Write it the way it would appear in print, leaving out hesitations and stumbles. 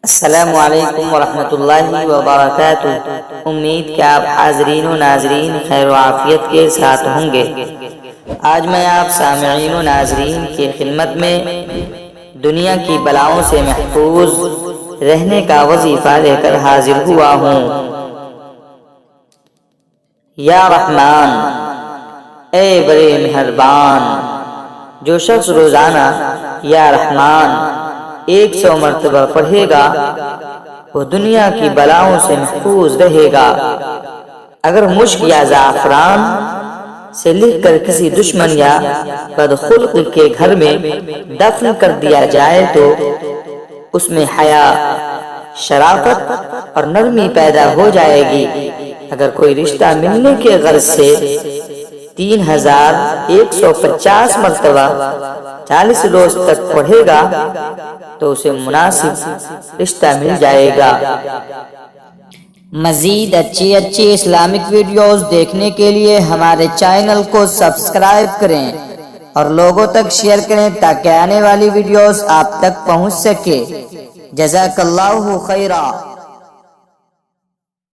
السلام علیکم ورحمۃ اللہ وبرکاتہ۔ امید کہ آپ حاضرین و ناظرین خیر و عافیت کے ساتھ ہوں گے۔ آج میں آپ سامعین و ناظرین کی خدمت میں دنیا کی بلاؤں سے محفوظ رہنے کا وظیفہ لے کر حاضر ہوا ہوں۔ یا رحمان، اے بڑے مہربان، جو شخص روزانہ یا رحمان 100 مرتبہ پڑھے گا وہ دنیا کی بلاؤں سے محفوظ رہے گا۔ اگر مشک یا زعفران سے لکھ کر کسی دشمن یا بدخلق کے گھر میں دفن کر دیا جائے تو اس میں حیا، شرافت اور نرمی پیدا ہو جائے گی۔ اگر کوئی رشتہ ملنے کے غرض سے 3150 مرتبہ 40 روز تک پڑھے گا تو اسے مناسب رشتہ مل جائے گا۔ مزید اچھی اسلامک ویڈیوز دیکھنے کے لیے ہمارے چینل کو سبسکرائب کریں اور لوگوں تک شیئر کریں تاکہ آنے والی ویڈیوز آپ تک پہنچ سکے۔ جزاک اللہ خیرا۔